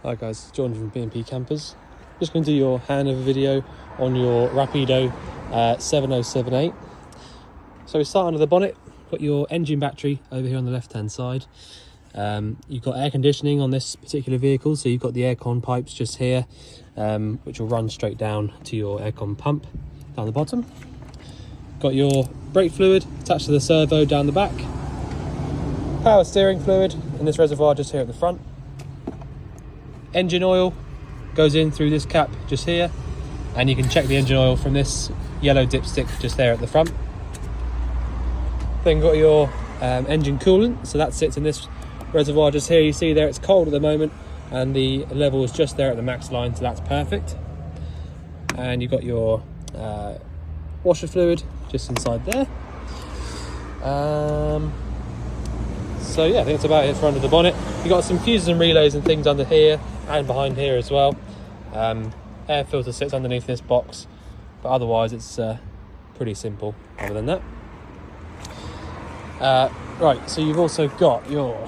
Hi guys, John from B&P Campers. Just going to do your handover video on your Rapido 7078. So we start under the bonnet. Got your engine battery over here on the left hand side. You've got air conditioning on this particular vehicle, so you've got the aircon pipes just here, which will run straight down to your aircon pump down the bottom. Got your brake fluid attached to the servo down the back. Power steering fluid in this reservoir just here at the front. Engine oil goes in through this cap just here, and you can check the engine oil from this yellow dipstick just there at the front. Then got your engine coolant, so that sits in this reservoir just here. You see there it's cold at the moment and the level is just there at the max line, so that's perfect. And you've got your washer fluid just inside there. So yeah, I think that's about it for under the bonnet. You've got some fuses and relays and things under here and behind here as well. Air filter sits underneath this box, but otherwise it's pretty simple other than that. Right, so you've also got your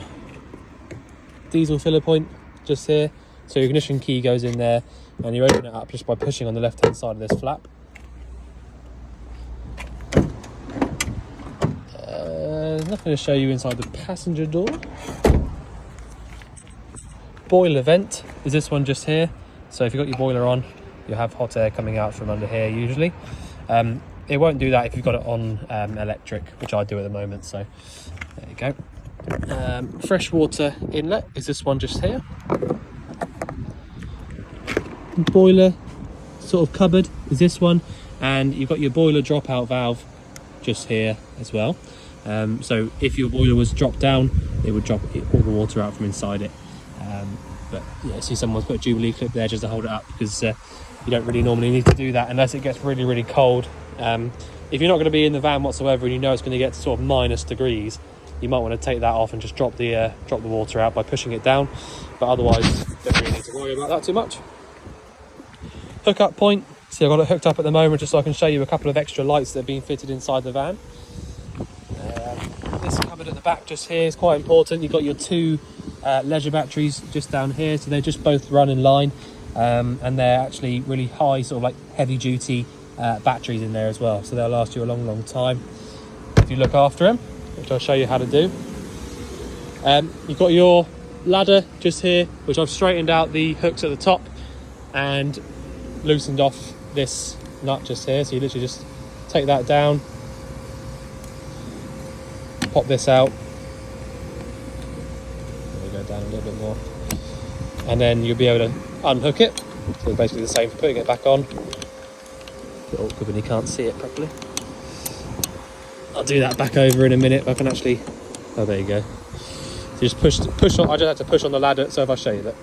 diesel filler point just here. So your ignition key goes in there and you open it up just by pushing on the left hand side of this flap. I'm not going to show you inside the passenger door. Boiler vent is this one just here. So if you've got your boiler on, you'll have hot air coming out from under here usually. It won't do that if you've got it on electric, which I do at the moment, so there you go. Freshwater inlet is this one just here. Boiler sort of cupboard is this one, and you've got your boiler dropout valve just here as well. So if your boiler was dropped down, it would drop all the water out from inside it. But yeah, see someone's put a Jubilee clip there just to hold it up, because you don't really normally need to do that unless it gets really, really cold. If you're not going to be in the van whatsoever and you know it's going to get to sort of -degrees, you might want to take that off and just drop the water out by pushing it down. But otherwise, you don't really need to worry about that too much. Hookup point. See, I've got it hooked up at the moment just so I can show you a couple of extra lights that have been fitted inside the van. This cupboard at the back just here is quite important. You've got your two leisure batteries just down here, so they just both run in line, and they're actually really high, sort of like heavy duty batteries in there as well, so they'll last you a long time if you look after them, which I'll show you how to do. You've got your ladder just here, which I've straightened out the hooks at the top and loosened off this nut just here, so you literally just take that down, pop this out, there we go, down a little bit more, and then you'll be able to unhook it. So it's basically the same for putting it back on. A bit awkward when you can't see it properly. I'll do that back over in a minute if I can actually. Oh, there you go. So you just push on. I just have to push on the ladder. So if I show you that,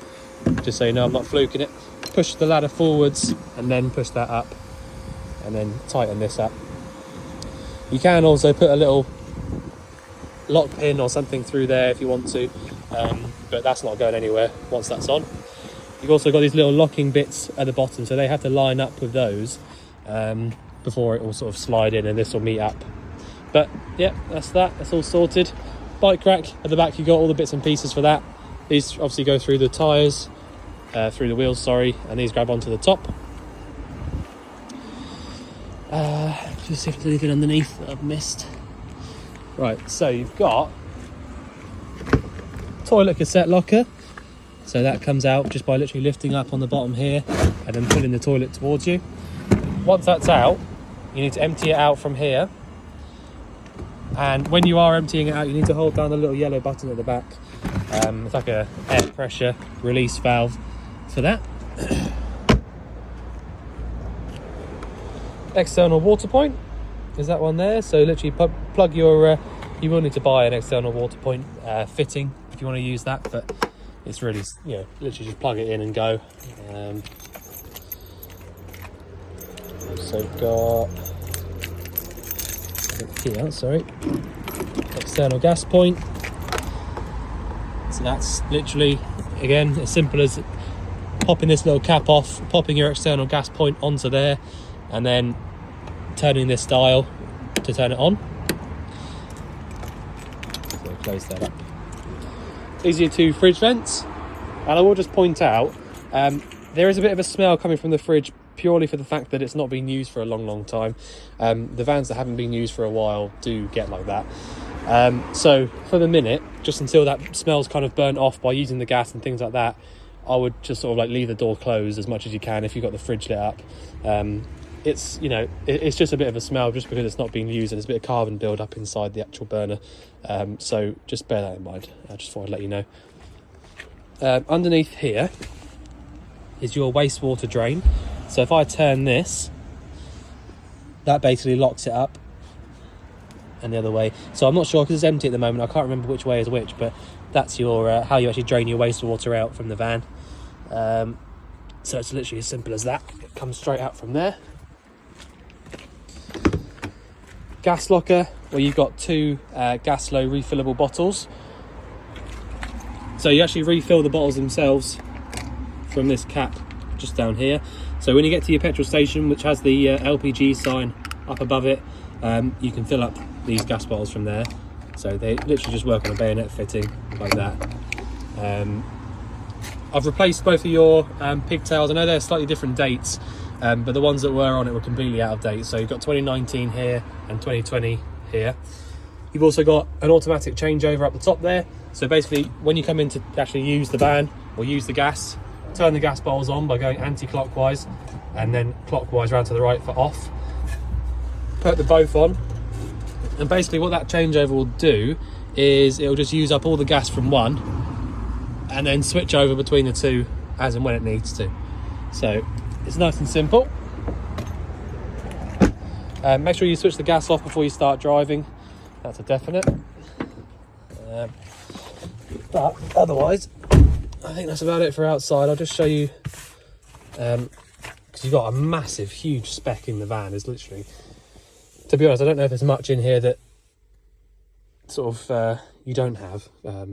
just so you know I'm not fluking it. Push the ladder forwards and then push that up, and then tighten this up. You can also put a little lock pin or something through there if you want to, but that's not going anywhere once that's on. You've also got these little locking bits at the bottom, so they have to line up with those before it will sort of slide in and this will meet up. But yeah, that's all sorted. Bike rack at the back, you've got all the bits and pieces for that. These obviously go through the tyres, through the wheels, sorry, and these grab onto the top. Just see if there's anything underneath that I've missed. Right, so you've got toilet cassette locker. So that comes out just by literally lifting up on the bottom here and then pulling the toilet towards you. Once that's out, you need to empty it out from here. And when you are emptying it out, you need to hold down the little yellow button at the back. It's like a air pressure release valve for that. External water point is that one there. So literally plug your, you will need to buy an external water point fitting if you want to use that, but it's really, you know, literally just plug it in and go. So we've got here, sorry, external gas point. So that's literally, again, as simple as popping this little cap off, popping your external gas point onto there, and then turning this dial to turn it on. So close that up. These are your two fridge vents. And I will just point out, there is a bit of a smell coming from the fridge purely for the fact that it's not been used for a long time. The vans that haven't been used for a while do get like that. So for the minute, just until that smell's kind of burnt off by using the gas and things like that, I would just sort of like leave the door closed as much as you can if you've got the fridge lit up. It's, you know, it's just a bit of a smell just because it's not being used, and there's a bit of carbon build up inside the actual burner. So just bear that in mind. I just thought I'd let you know. Underneath here is your wastewater drain. So if I turn this, that basically locks it up, and the other way. So I'm not sure because it's empty at the moment. I can't remember which way is which, but that's your how you actually drain your wastewater out from the van. So it's literally as simple as that. It comes straight out from there. Gas locker, where you've got two gas low refillable bottles. So you actually refill the bottles themselves from this cap just down here. So when you get to your petrol station, which has the LPG sign up above it, you can fill up these gas bottles from there. So they literally just work on a bayonet fitting like that. I've replaced both of your pigtails. I know they're slightly different dates, but the ones that were on it were completely out of date. So you've got 2019 here and 2020 here. You've also got an automatic changeover up the top there. So basically, when you come in to actually use the van or use the gas, turn the gas bottles on by going anti-clockwise and then clockwise round to the right for off. Put the both on, and basically what that changeover will do is it'll just use up all the gas from one and then switch over between the two as and when it needs to. So it's nice and simple. Make sure you switch the gas off before you start driving. That's a definite. But otherwise, I think that's about it for outside. I'll just show you, because you've got a massive, huge spec in the van. It's literally, to be honest, I don't know if there's much in here that sort of you don't have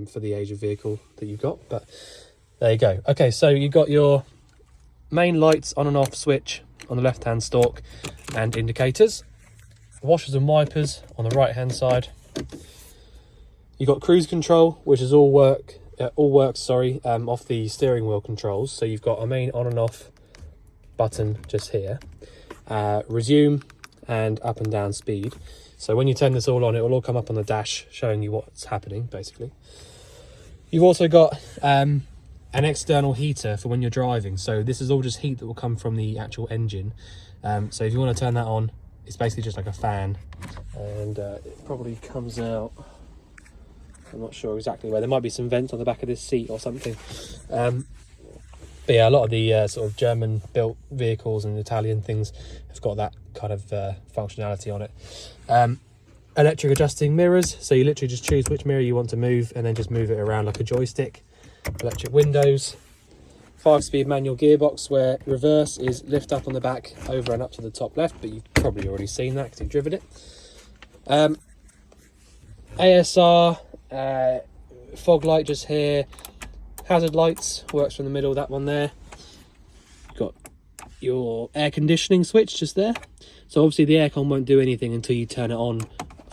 for the age of vehicle that you've got, but there you go. Okay, so you've got your main lights on and off switch on the left hand stalk and indicators, washers and wipers on the right hand side. You've got cruise control, which is all works off the steering wheel controls. So you've got a main on and off button just here, resume and up and down speed. So when you turn this all on, it will all come up on the dash showing you what's happening basically. You've also got an external heater for when you're driving. So this is all just heat that will come from the actual engine. So if you want to turn that on, it's basically just like a fan, and it probably comes out, I'm not sure exactly where. There might be some vents on the back of this seat or something. But yeah, a lot of the sort of German built vehicles and Italian things have got that kind of functionality on it. Electric adjusting mirrors, so you literally just choose which mirror you want to move and then just move it around like a joystick. Electric windows, 5-speed manual gearbox where reverse is lift up on the back, over and up to the top left, but you've probably already seen that because you've driven it. ASR, fog light just here, hazard lights, works from the middle, that one there. You've got your air conditioning switch just there. So obviously the aircon won't do anything until you turn it on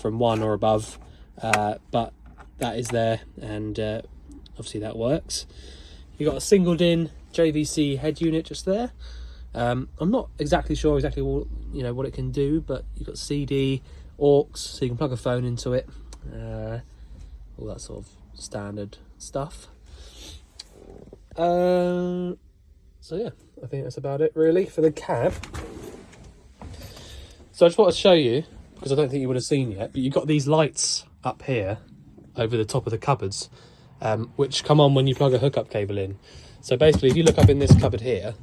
from 1 or above, but that is there, and obviously that works. You've got a singled in JVC head unit just there. I'm not exactly sure what it can do, but you've got CD, aux, so you can plug a phone into it, all that sort of standard stuff. So yeah, I think that's about it really for the cab. So I just want to show you, because I don't think you would have seen yet, but you've got these lights up here over the top of the cupboards, which come on when you plug a hookup cable in. So basically, if you look up in this cupboard here,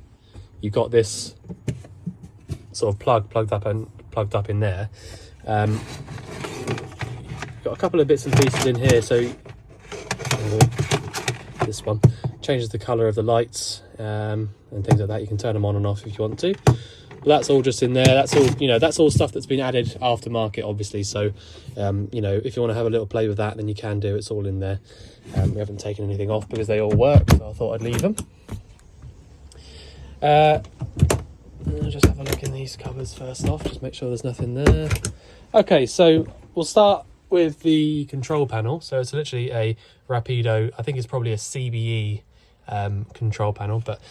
you've got this sort of plugged up in there. Got a couple of bits and pieces in here. So this one changes the colour of the lights and things like that. You can turn them on and off if you want to. But that's all just in there. That's all, that's all stuff that's been added aftermarket, obviously. So, if you want to have a little play with that, then you can do. It's all in there. We haven't taken anything off because they all work, so I thought I'd leave them. I'll just have a look in these cupboards first off, just make sure there's nothing there. Okay, so we'll start with the control panel. So it's literally a Rapido, I think it's probably a CBE control panel, but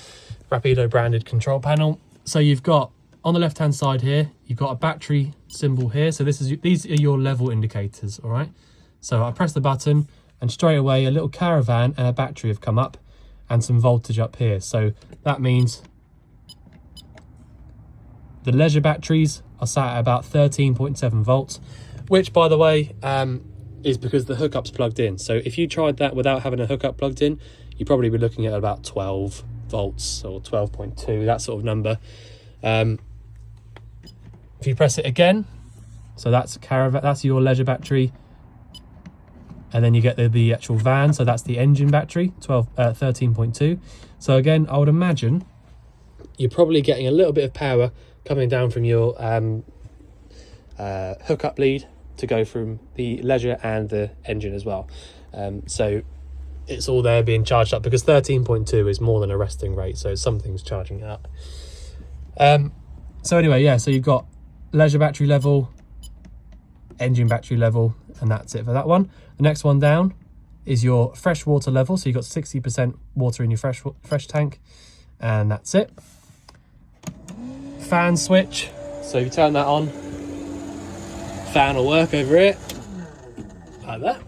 Rapido branded control panel. So you've got on the left hand side here, you've got a battery symbol here. So these are your level indicators, all right? So I press the button and straight away a little caravan and a battery have come up and some voltage up here. So that means the leisure batteries are sat at about 13.7 volts, which by the way, is because the hookup's plugged in. So if you tried that without having a hookup plugged in, you'd probably be looking at about 12 volts or 12.2, that sort of number. If you press it again, so that's caravan, that's your leisure battery, and then you get the actual van, so that's the engine battery, 13.2. So again, I would imagine you're probably getting a little bit of power coming down from your hookup lead to go from the leisure and the engine as well. So it's all there being charged up, because 13.2 is more than a resting rate, so something's charging it up. So anyway, yeah, so you've got leisure battery level, engine battery level, and that's it for that one. The next one down is your freshwater level, so you've got 60% water in your fresh tank, and that's it. Fan switch, so if you turn that on, fan will work over it like that.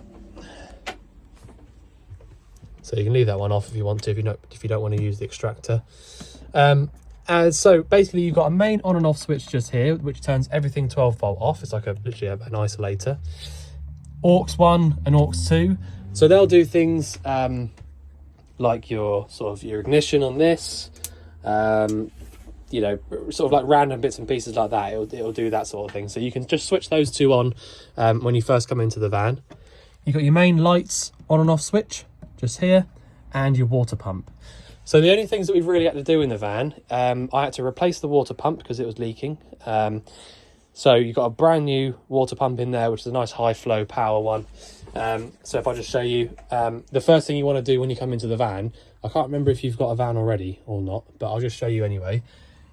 So you can leave that one off if you want to, if you don't want to use the extractor. So basically you've got a main on and off switch just here, which turns everything 12 volt off. It's like literally an isolator. Aux 1 and aux 2. So they'll do things like your ignition on this, you know, sort of like random bits and pieces like that. It'll do that sort of thing. So you can just switch those two on when you first come into the van. You've got your main lights on and off switch just here, and your water pump. So the only things that we've really had to do in the van, I had to replace the water pump because it was leaking. So you've got a brand new water pump in there, which is a nice high flow power one. So if I just show you, the first thing you want to do when you come into the van, I can't remember if you've got a van already or not, but I'll just show you anyway.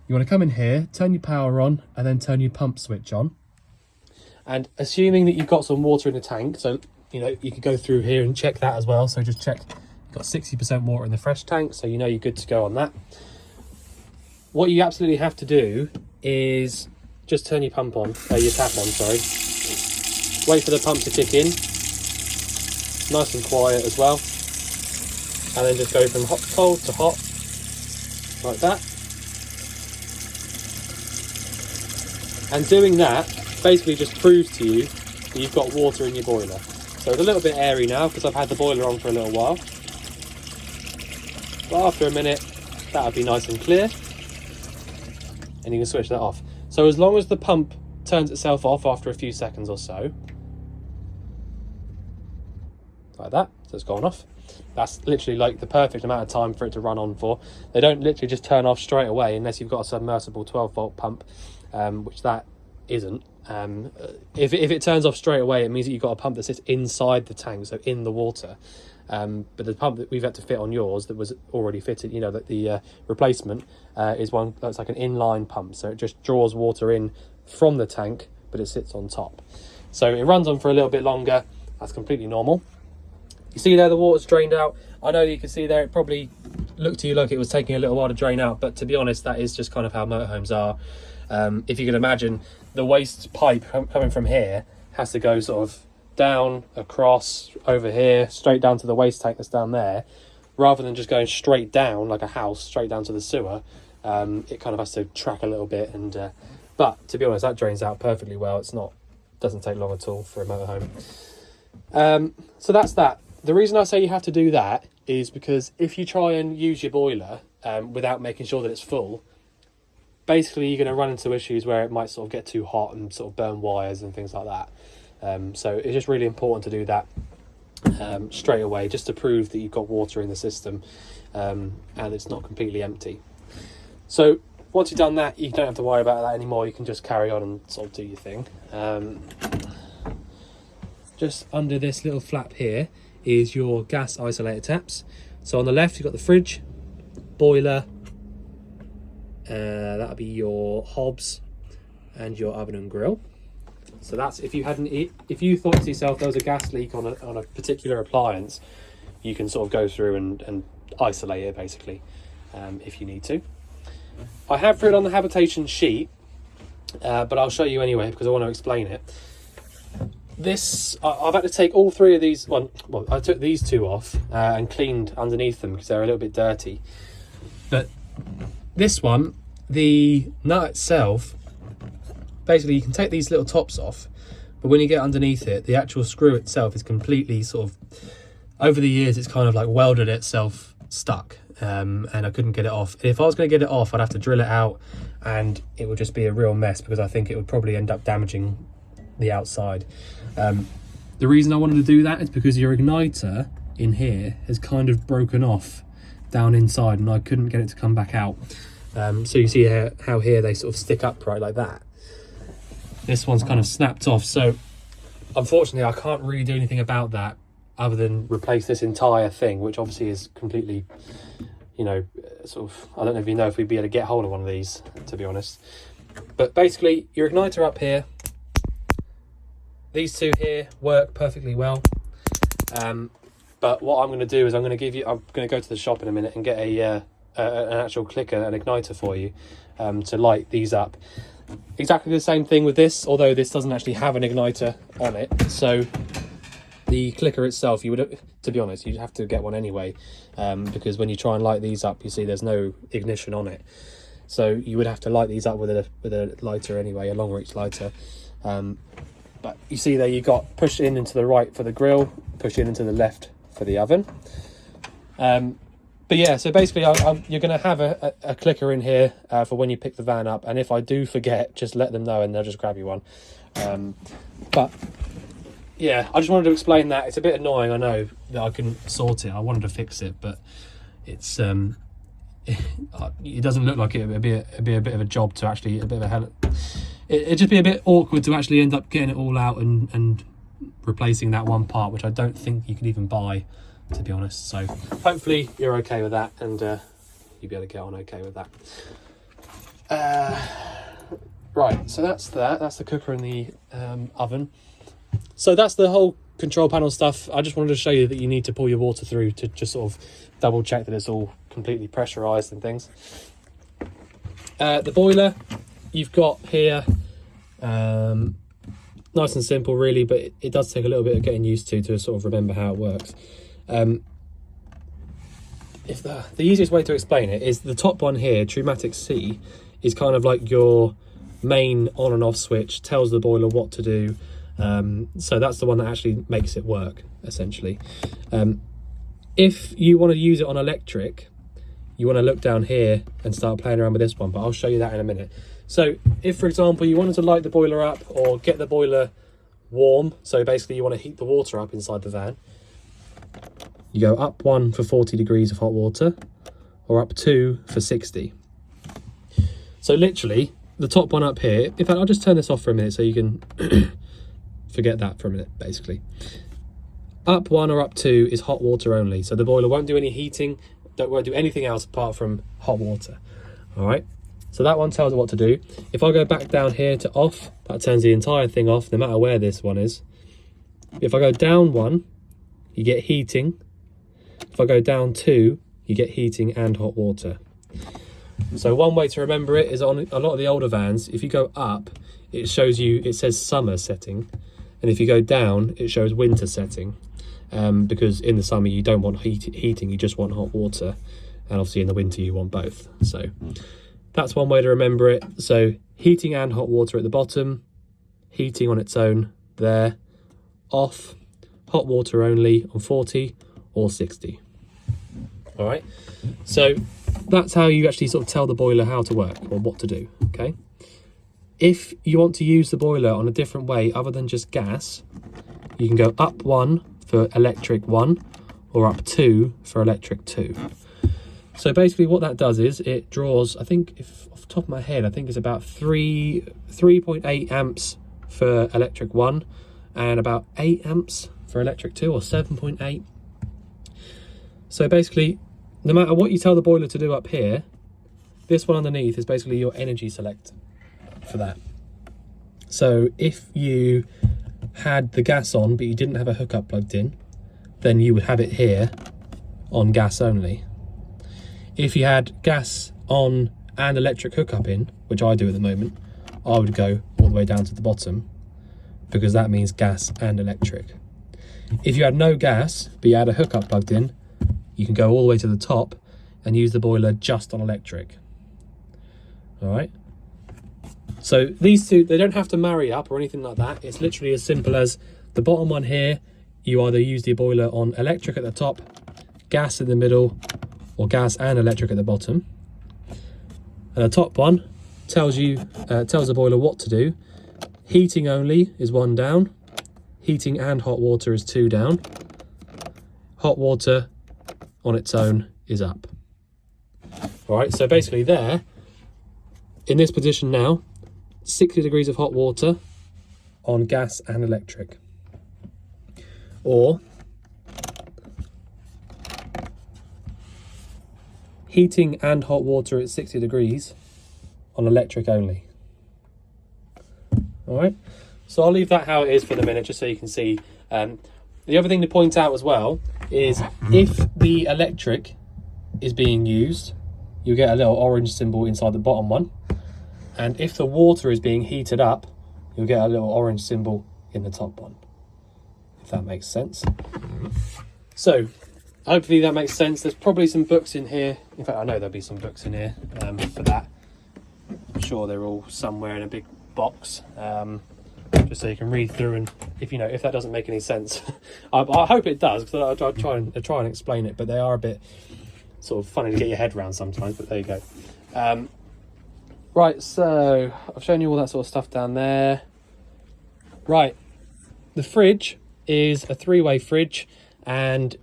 You want to come in here, turn your power on, and then turn your pump switch on. And assuming that you've got some water in the tank, so you know, you could go through here and check that as well. So just check you've got 60% water in the fresh tank, so you know you're good to go on that. What you absolutely have to do is just turn your pump on, your tap on, sorry. Wait for the pump to kick in, nice and quiet as well. And then just go from hot to cold to hot, like that. And doing that basically just proves to you that you've got water in your boiler. So it's a little bit airy now because I've had the boiler on for a little while. But after a minute, that'll be nice and clear. And you can switch that off. So as long as the pump turns itself off after a few seconds or so, like that, so it's gone off. That's literally like the perfect amount of time for it to run on for. They don't literally just turn off straight away unless you've got a submersible 12 volt pump, which that isn't. If it turns off straight away, it means that you've got a pump that sits inside the tank, so in the water. But the pump that we've had to fit on yours that was already fitted, you know, that the replacement is one that's like an inline pump, so it just draws water in from the tank, but it sits on top. So it runs on for a little bit longer. That's completely normal. You see there, the water's drained out. I know you can see there, it probably looked to you like it was taking a little while to drain out, but to be honest, that is just kind of how motorhomes are. If you can imagine, the waste pipe coming from here has to go sort of down, across, over here, straight down to the waste tank that's down there, rather than just going straight down like a house, straight down to the sewer. It kind of has to track a little bit, and but to be honest, that drains out perfectly well. Doesn't take long at all for a motorhome. So that's that. The reason I say you have to do that is because if you try and use your boiler without making sure that it's full, basically you're going to run into issues where it might sort of get too hot and sort of burn wires and things like that. So it's just really important to do that straight away, just to prove that you've got water in the system and it's not completely empty. So once you've done that, you don't have to worry about that anymore. You can just carry on and sort of do your thing. Just under this little flap here is your gas isolator taps. So on the left you've got the fridge, boiler, that'll be your hobs and your oven and grill. So that's if you thought to yourself there was a gas leak on a particular appliance, you can sort of go through and isolate it basically, if you need to. I have put it on the habitation sheet, but I'll show you anyway because I want to explain it. This, I've had to take all three of these, well I took these two off and cleaned underneath them because they're a little bit dirty. But this one, the nut itself, basically you can take these little tops off, but when you get underneath it, the actual screw itself is completely sort of, over the years it's kind of like welded itself stuck, and I couldn't get it off. If I was going to get it off, I'd have to drill it out and it would just be a real mess because I think it would probably end up damaging the outside. The reason I wanted to do that is because your igniter in here has kind of broken off down inside and I couldn't get it to come back out. So you see how here they sort of stick upright like that. This one's kind of snapped off, so unfortunately I can't really do anything about that other than replace this entire thing, which obviously is completely, you know, sort of, I don't know if you know if we'd be able to get hold of one of these, to be honest. But basically your igniter up here, these two here work perfectly well, but what I'm going to do is I'm going to go to the shop in a minute and get an actual clicker, an igniter for you, to light these up. Exactly the same thing with this, although this doesn't actually have an igniter on it. So the clicker itself, you would, to be honest, you'd have to get one anyway, because when you try and light these up, you see there's no ignition on it. So you would have to light these up with a lighter anyway, a long reach lighter. But you see there, you've got push in into the right for the grill, push in into the left for the oven. But yeah, so basically you're going to have a clicker in here for when you pick the van up. And if I do forget, just let them know and they'll just grab you one. But yeah, I just wanted to explain that. It's a bit annoying, I know, that I couldn't sort it. I wanted to fix it, but it's it doesn't look like it. It'd be a bit of a job to actually, a bit of a hell. It'd just be a bit awkward to actually end up getting it all out and replacing that one part, which I don't think you could even buy, to be honest. So hopefully you're okay with that, and you'll be able to get on okay with that. Right, so that's the cooker and the oven. So that's the whole control panel stuff. I just wanted to show you that you need to pour your water through to just sort of double check that it's all completely pressurized and things. The boiler you've got here, nice and simple really, but it does take a little bit of getting used to sort of remember how it works. If the easiest way to explain it is the top one here, Trumatic C, is kind of like your main on and off switch, tells the boiler what to do. So that's the one that actually makes it work, essentially. If you want to use it on electric, you want to look down here and start playing around with this one, but I'll show you that in a minute. So if, for example, you wanted to light the boiler up or get the boiler warm, so basically you want to heat the water up inside the van, you go up 1 for 40 degrees of hot water, or up 2 for 60. So literally, the top one up here, in fact, I'll just turn this off for a minute so you can forget that for a minute, basically. Up 1 or up 2 is hot water only, so the boiler won't do any heating, won't do anything else apart from hot water. All right, so that one tells it what to do. If I go back down here to off, that turns the entire thing off, no matter where this one is. If I go down 1, you get heating. If I go down 2, you get heating and hot water. So one way to remember it is on a lot of the older vans, if you go up, it shows you, it says summer setting, and if you go down, it shows winter setting. Because in the summer you don't want heating, you just want hot water, and obviously in the winter you want both. So that's one way to remember it. So heating and hot water at the bottom, heating on its own there, off, hot water only on 40 or 60. All right, so that's how you actually sort of tell the boiler how to work or what to do. Okay, if you want to use the boiler on a different way other than just gas, you can go up 1 for electric 1 or up 2 for electric 2. So basically what that does is it draws, I think, if off the top of my head, I think it's about 3.8 amps for electric 1 and about 8 amps for electric 2, or 7.8. So basically, no matter what you tell the boiler to do up here, this one underneath is basically your energy select for that. So if you had the gas on, but you didn't have a hookup plugged in, then you would have it here on gas only. If you had gas on and electric hookup in, which I do at the moment, I would go all the way down to the bottom, because that means gas and electric. If you had no gas, but you had a hookup plugged in, you can go all the way to the top and use the boiler just on electric. All right. So these two, they don't have to marry up or anything like that. It's literally as simple as the bottom one here, you either use the boiler on electric at the top, gas in the middle, or gas and electric at the bottom. And the top one tells the boiler what to do. Heating only is 1 down. Heating and hot water is 2 down. Hot water on its own is up. All right, so basically there, in this position now, 60 degrees of hot water on gas and electric. Or heating and hot water at 60 degrees on electric only. All right, so I'll leave that how it is for the minute, just so you can see. The other thing to point out as well is if the electric is being used, you get a little orange symbol inside the bottom one. And if the water is being heated up, you'll get a little orange symbol in the top one, if that makes sense. So hopefully that makes sense. There's probably some books in here. In fact, I know there'll be some books in here for that. I'm sure they're all somewhere in a big box, just so you can read through, and if that doesn't make any sense, I hope it does, because I try and explain it, but they are a bit sort of funny to get your head around sometimes, but there you go. Right, so I've shown you all that sort of stuff down there. Right, the fridge is a 3-way fridge, and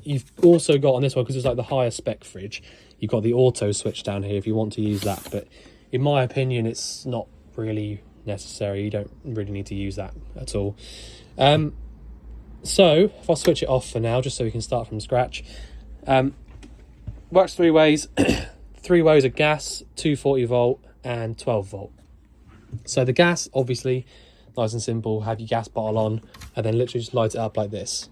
you've also got on this one, because it's like the higher spec fridge, you've got the auto switch down here if you want to use that, but in my opinion it's not really necessary. You don't really need to use that at all. So if I switch it off for now, just so we can start from scratch, works 3 ways. 3 ways of gas, 240 volt and 12 volt. So the gas, obviously, nice and simple, have your gas bottle on and then literally just light it up like this.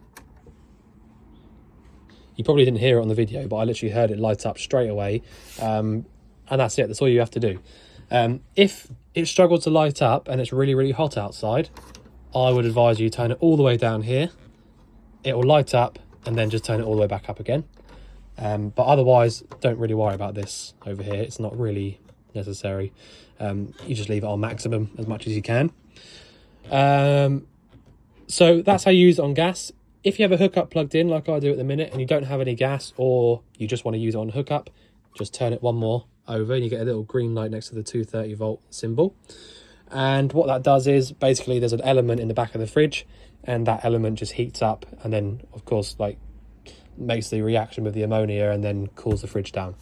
You probably didn't hear it on the video, but I literally heard it light up straight away. And that's it, that's all you have to do. If it struggles to light up and it's really, really hot outside, I would advise you turn it all the way down here. It will light up and then just turn it all the way back up again. But otherwise, don't really worry about this over here. It's not really necessary. You just leave it on maximum as much as you can. So that's how you use it on gas. If you have a hookup plugged in, like I do at the minute, and you don't have any gas, or you just want to use it on hookup, just turn it one more over and you get a little green light next to the 230 volt symbol. And what that does is basically there's an element in the back of the fridge, and that element just heats up and then, of course, like makes the reaction with the ammonia and then cools the fridge down.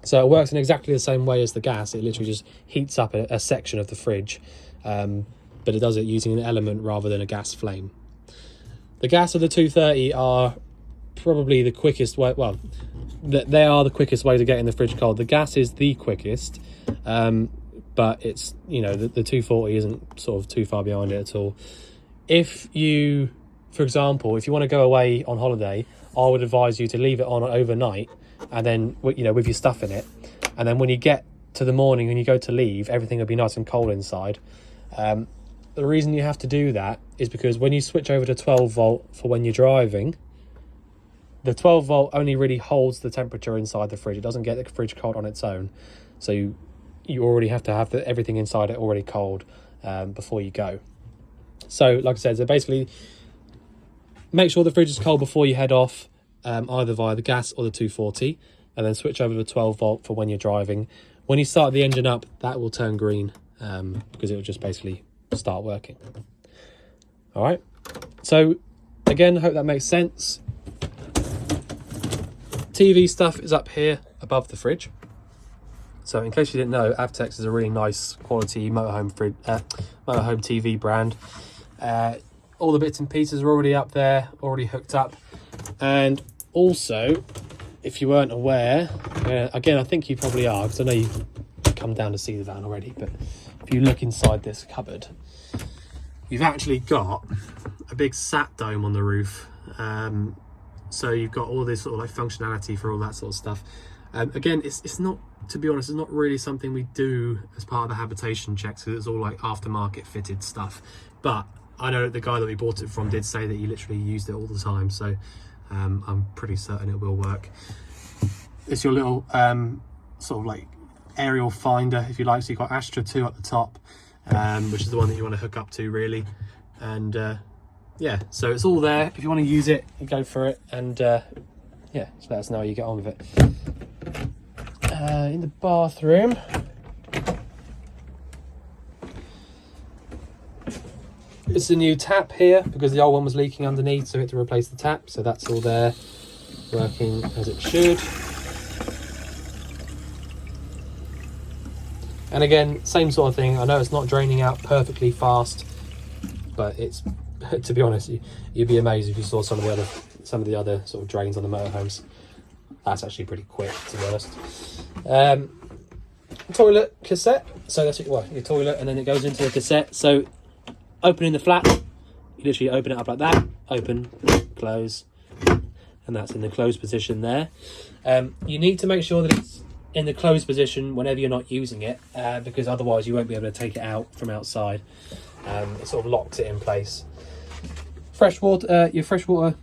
So it works in exactly the same way as the gas. It literally just heats up a section of the fridge, but it does it using an element rather than a gas flame. The gas of the 230 are probably the quickest way. Well, they are the quickest way to get in the fridge cold. The gas is the quickest, but it's, the 240 isn't sort of too far behind it at all. If you, for example, if you want to go away on holiday, I would advise you to leave it on overnight, and then with your stuff in it, and then when you get to the morning when you go to leave, everything will be nice and cold inside. The reason you have to do that is because when you switch over to 12 volt for when you're driving, the 12 volt only really holds the temperature inside the fridge. It doesn't get the fridge cold on its own. So you already have to have everything inside it already cold before you go. So like I said, so basically make sure the fridge is cold before you head off, either via the gas or the 240, and then switch over to 12 volt for when you're driving. When you start the engine up, that will turn green because it will just basically start working. All right, so again, hope that makes sense. TV stuff is up here above the fridge. So in case you didn't know, Avtex is a really nice quality motorhome TV brand. All the bits and pieces are already up there, already hooked up. And also, if you weren't aware, again, I think you probably are, because I know you've come down to see the van already, but if you look inside this cupboard, you've actually got a big sat dome on the roof. so you've got all this sort of like functionality for all that sort of stuff. Again, it's not, to be honest, it's not really something we do as part of the habitation checks, because it's all like aftermarket fitted stuff. But I know that the guy that we bought it from did say that he literally used it all the time, so I'm pretty certain it will work. It's your little sort of like aerial finder, if you like. So you've got Astra 2 at the top, which is the one that you want to hook up to, really. And yeah, so it's all there. If you want to use it, you go for it. And yeah, just let us know how you get on with it. In the bathroom, it's a new tap here because the old one was leaking underneath, so we had to replace the tap. So that's all there, working as it should. And again, same sort of thing. I know it's not draining out perfectly fast, but it's, to be honest, you'd be amazed if you saw some of the other sort of drains on the motorhomes. That's actually pretty quick, to be honest. Toilet cassette. So that's it, well, your toilet, and then it goes into the cassette. So opening the flap, you literally open it up like that. Open, close, and that's in the closed position there. You need to make sure that it's in the closed position whenever you're not using it, because otherwise you won't be able to take it out from outside. It sort of locks it in place. Freshwater, your freshwater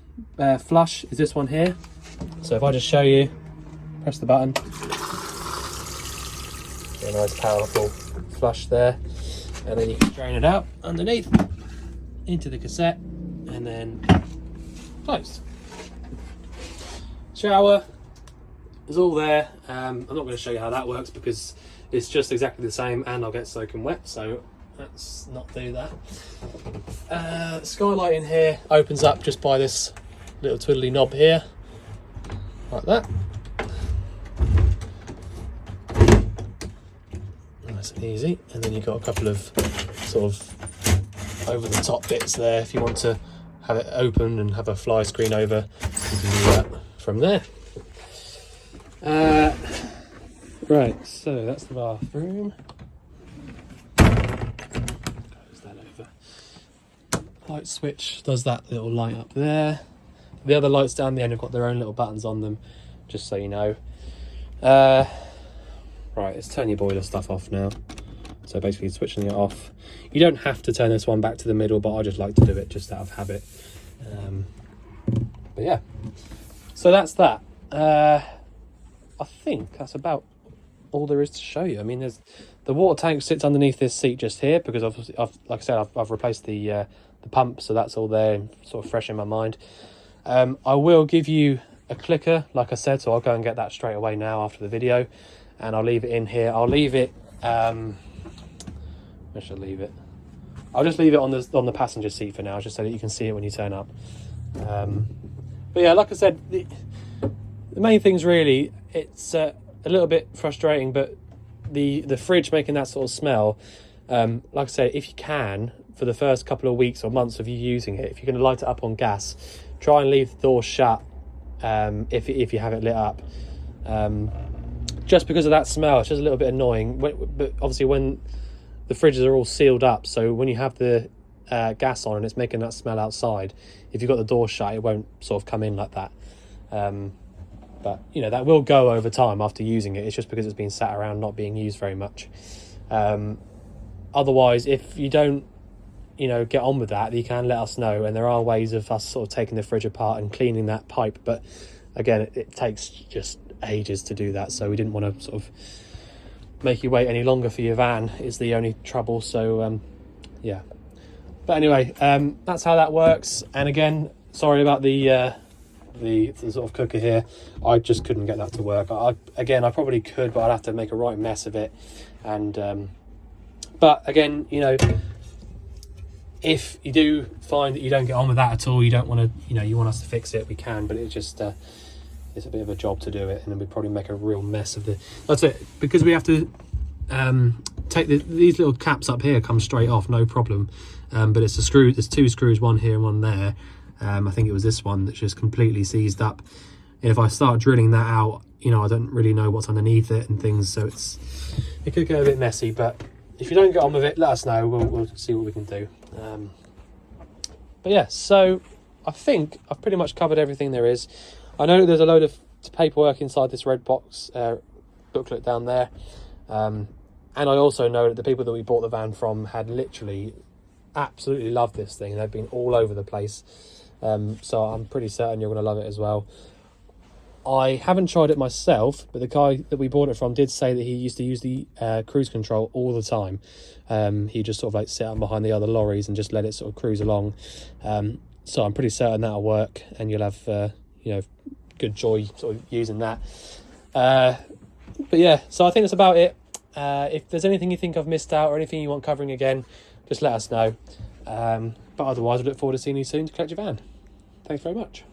flush is this one here. So if I just show you, press the button, get a nice powerful flush there, and then you can drain it out underneath into the cassette and then closed. Shower is all there. I'm not going to show you how that works because it's just exactly the same, and I'll get soaking wet, so let's not do that. Skylight in here opens up just by this little twiddly knob here, like that. Nice and easy. And then you've got a couple of sort of over the top bits there if you want to have it open and have a fly screen over. You can do that from there. Right, so that's the bathroom. Close that over. Light switch does that little light up there. The other lights down the end have got their own little buttons on them, just so you know. Right, let's turn your boiler stuff off now. So basically switching it off. You don't have to turn this one back to the middle, but I just like to do it just out of habit. But yeah, so that's that. I think that's about all there is to show you. I mean, there's the water tank sits underneath this seat just here because obviously, like I said, I've replaced the pump, so that's all there, and sort of fresh in my mind. I will give you a clicker, like I said, so I'll go and get that straight away now after the video, and I'll leave it in here. I'll leave it. Where should I leave it? I'll just leave it on the passenger seat for now, just so that you can see it when you turn up. But yeah, like I said, the main thing's really, it's a little bit frustrating, but the fridge making that sort of smell, like I say, if you can, for the first couple of weeks or months of you using it, if you're going to light it up on gas, try and leave the door shut if you have it lit up. Just because of that smell, it's just a little bit annoying. But obviously when the fridges are all sealed up, so when you have the gas on and it's making that smell outside, if you've got the door shut, it won't sort of come in like that. But you know, that will go over time after using it. It's just because it's been sat around not being used very much. Otherwise, if you don't, you know, get on with that, you can let us know, and there are ways of us sort of taking the fridge apart and cleaning that pipe, but again, it takes just ages to do that, so we didn't want to sort of make you wait any longer for your van is the only trouble. So yeah, but anyway, that's how that works. And again, sorry about the sort of cooker here. I just couldn't get that to work. I probably could, but I'd have to make a right mess of it. And but again, you know, if you do find that you don't get on with that at all, you don't want to, you know, you want us to fix it, we can, but it's just it's a bit of a job to do it, and then we'd probably make a real mess of that's it, because we have to take these little caps up here come straight off, no problem, but it's a screw, there's two screws, one here and one there. I think it was this one that's just completely seized up. If I start drilling that out, you know, I don't really know what's underneath it and things, so it could get a bit messy. But if you don't get on with it, let us know, we'll see what we can do. But yeah, so I think I've pretty much covered everything there is. I know there's a load of paperwork inside this red box booklet down there. And I also know that the people that we bought the van from had literally absolutely loved this thing. They've been all over the place. So I'm pretty certain you're going to love it as well. I haven't tried it myself, but the guy that we bought it from did say that he used to use the cruise control all the time. He just sort of like sit up behind the other lorries and just let it sort of cruise along. So I'm pretty certain that'll work, and you'll have you know, good joy sort of using that. But yeah, so I think that's about it. If there's anything you think I've missed out or anything you want covering again, just let us know. But otherwise, I look forward to seeing you soon to collect your van. Thanks very much.